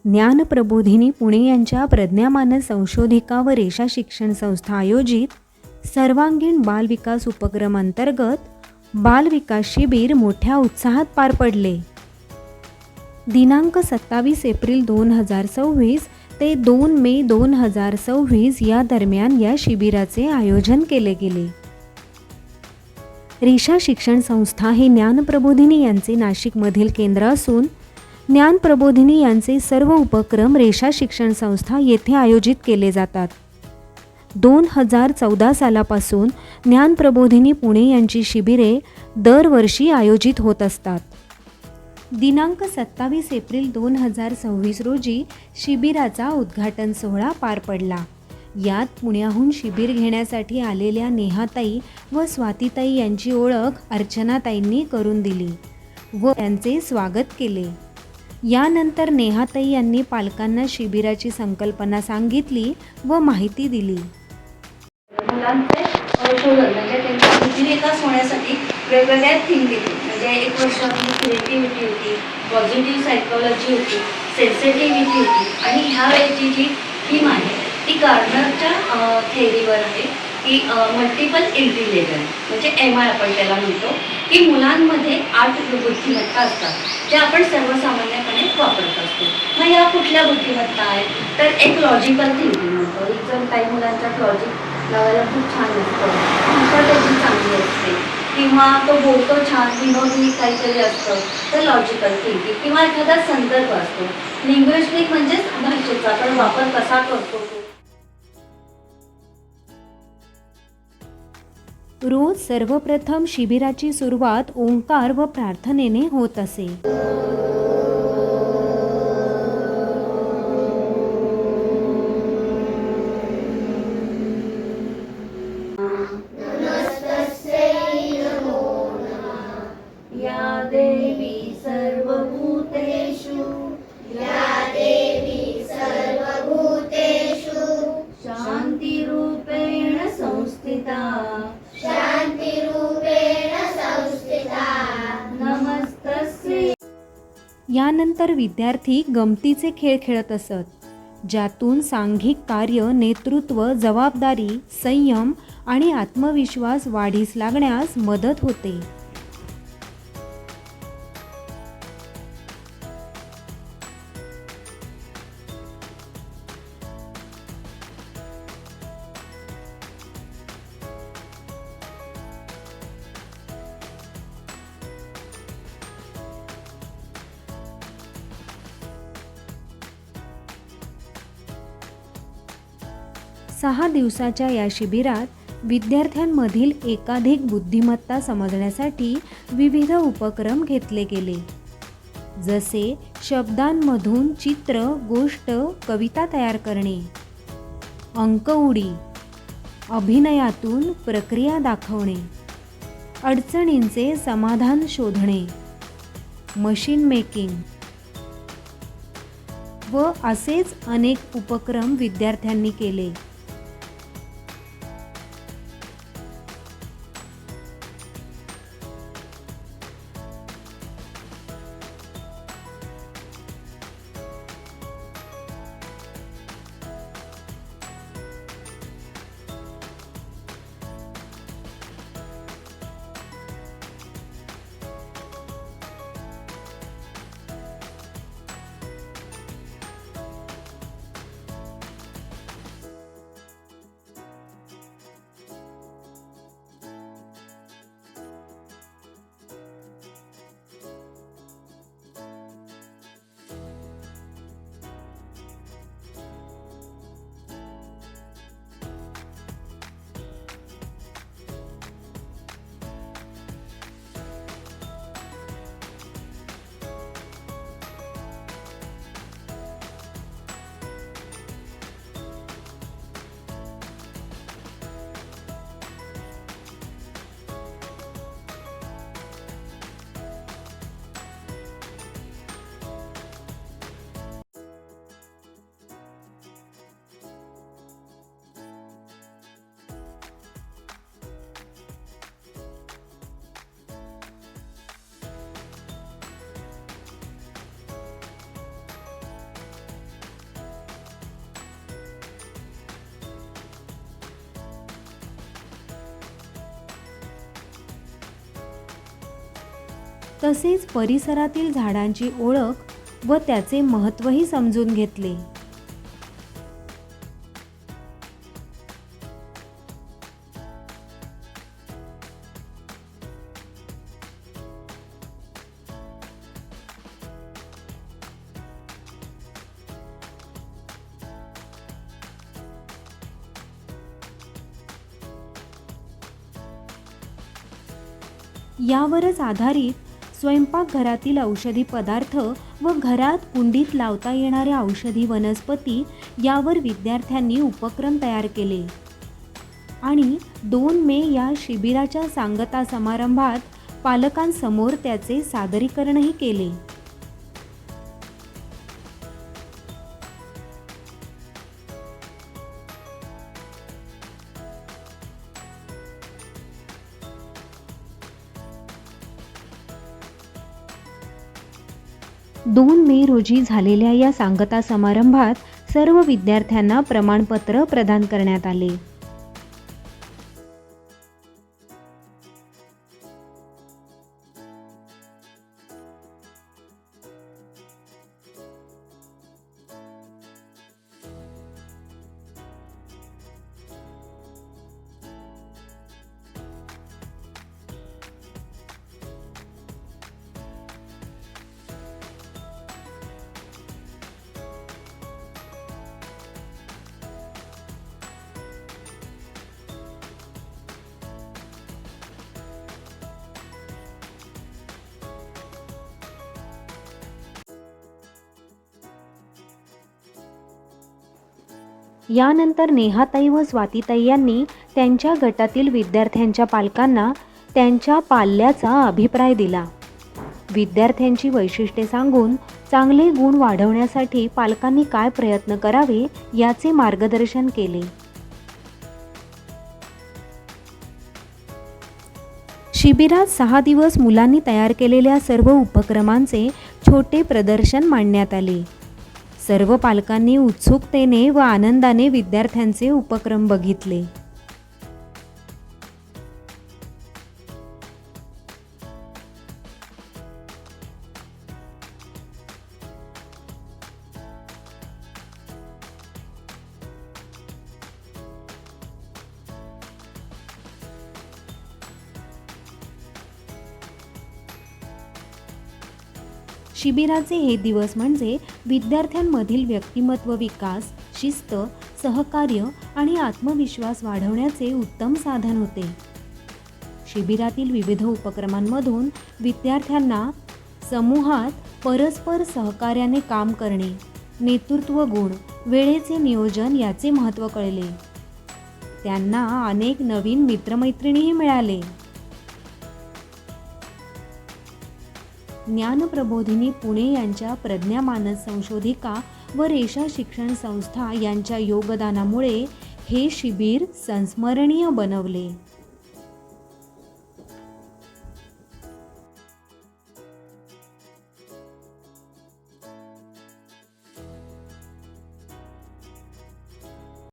ज्ञानप्रबोधिनी पुणे यांच्या प्रज्ञामानस संशोधिका व रेषा शिक्षण संस्था आयोजित सर्वांगीण बालविकास उपक्रम अंतर्गत बालविकास शिबिर मोठ्या उत्साहात पार पडले. दिनांक 27 एप्रिल 2026 ते 2 मे 2026 या दरम्यान या शिबिराचे आयोजन केले गेले. रेषा शिक्षण संस्था हे ज्ञानप्रबोधिनी यांचे नाशिकमधील केंद्र असून ज्ञानप्रबोधिनी यांचे सर्व उपक्रम रेषा शिक्षण संस्था येथे आयोजित केले जातात. 2014 सालापासून ज्ञानप्रबोधिनी पुणे यांची शिबिरे दरवर्षी आयोजित होत असतात. दिनांक 27 एप्रिल 2026 रोजी शिबिराचा उद्घाटन सोहळा पार पडला. यात पुण्याहून शिबिर घेण्यासाठी आलेल्या नेहाताई व स्वातीताई यांची ओळख अर्चनाताईंनी करून दिली व त्यांचे स्वागत केले. यानंतर नेहाताई यांनी पालकांना शिबिराची संकल्पना सांगितली व माहिती दिली. मुलांचे कौशल्य म्हणजे त्यांच्या बुद्धिविकास होण्यासाठी वेगवेगळ्या थीम दिली. म्हणजे एक वर्ष क्रिएटिव्हिटी होती, पॉझिटिव्ह सायकोलॉजी होती, सेन्सिटिव्हिटी होती आणि ह्या वेळची जी थीम आहे ती गार्डनरच्या थेअरीवर आहे की मल्टिपल इंटेलिजन्स म्हणजे MI आपण त्याला म्हणतो की मुलांमध्ये 8 बुद्धिमत्ता असतात ज्या आपण सर्वसामान्यपणे वापरत असतो. मग या कुठल्या बुद्धिमत्ता आहेत तर एक लॉजिकल थिंकिंग म्हणतो. एकदम काही मुलांच्यात लॉजिक लावायला खूप छान असतं, भाषा त्याची चांगली असते किंवा तो बोलतो छान, विनोदी काहीतरी असतं तर लॉजिकल थिंकिंग किंवा एखादा संदर्भ असतो. लिंग्विस्टिक म्हणजेच भाषेचा आपण वापर कसा करतो. रोज सर्वप्रथम शिबिराची सुरुवात ओंकार व प्रार्थनेने होत असे. या देवी सर्वभूतेषु शांतिरूपेण संस्थिता नमस्तस्यै. यानंतर विद्यार्थी गमतीचे खेळ खेळत असत, ज्यातून सांघिक कार्य, नेतृत्व, जबाबदारी, संयम आणि आत्मविश्वास वाढीस लागण्यास मदत होते. सहा दिवसाच्या या शिबिरात विद्यार्थ्यांमधील एकाधिक बुद्धिमत्ता समजण्यासाठी विविध उपक्रम घेतले गेले, जसे शब्दांमधून चित्र, गोष्ट, कविता तयार करणे, अंकउडी, अभिनयातून प्रक्रिया दाखवणे, अडचणींचे समाधान शोधणे, मशीन मेकिंग व असेच अनेक उपक्रम विद्यार्थ्यांनी केले. तसेच परिसरातील झाडांची ओळख व त्याचे महत्त्वही समजून घेतले. यावरच आधारित स्वयंपाकघरातील औषधी पदार्थ व घरात कुंडीत लावता येणाऱ्या औषधी वनस्पती यावर विद्यार्थ्यांनी उपक्रम तयार केले आणि 2 मे या शिबिराच्या सांगता समारंभात पालकांसमोर त्याचे सादरीकरणही केले. दोन मे रोजी झालेल्या या सांगता समारंभात सर्व विद्यार्थ्यांना प्रमाणपत्र प्रदान करण्यात आले. यानंतर नेहाताई व स्वातीताई यांनी त्यांच्या गटातील विद्यार्थ्यांच्या पालकांना त्यांच्या पाल्याचा अभिप्राय दिला. विद्यार्थ्यांची वैशिष्ट्ये सांगून चांगले गुण वाढवण्यासाठी पालकांनी काय प्रयत्न करावे याचे मार्गदर्शन केले. शिबिरात 6 दिवस मुलांनी तयार केलेल्या सर्व उपक्रमांचे छोटे प्रदर्शन मांडण्यात आले. सर्व पालकांनी उत्सुकतेने व आनंदाने विद्यार्थ्यांचे उपक्रम बघितले. शिबिराचे हे दिवस म्हणजे विद्यार्थ्यांमधील व्यक्तिमत्व विकास, शिस्त, सहकार्य आणि आत्मविश्वास वाढवण्याचे उत्तम साधन होते. शिबिरातील विविध उपक्रमांमधून विद्यार्थ्यांना समूहात परस्पर सहकार्याने काम करणे, नेतृत्व गुण, वेळेचे नियोजन याचे महत्त्व कळले. त्यांना अनेक नवीन मित्रमैत्रिणीही मिळाले. ज्ञानप्रबोधिनी पुणे यांच्या प्रज्ञा मानस संशोधिका व रेषा शिक्षण संस्था यांच्या योगदानामुळे हे शिबिर संस्मरणीय बनवले.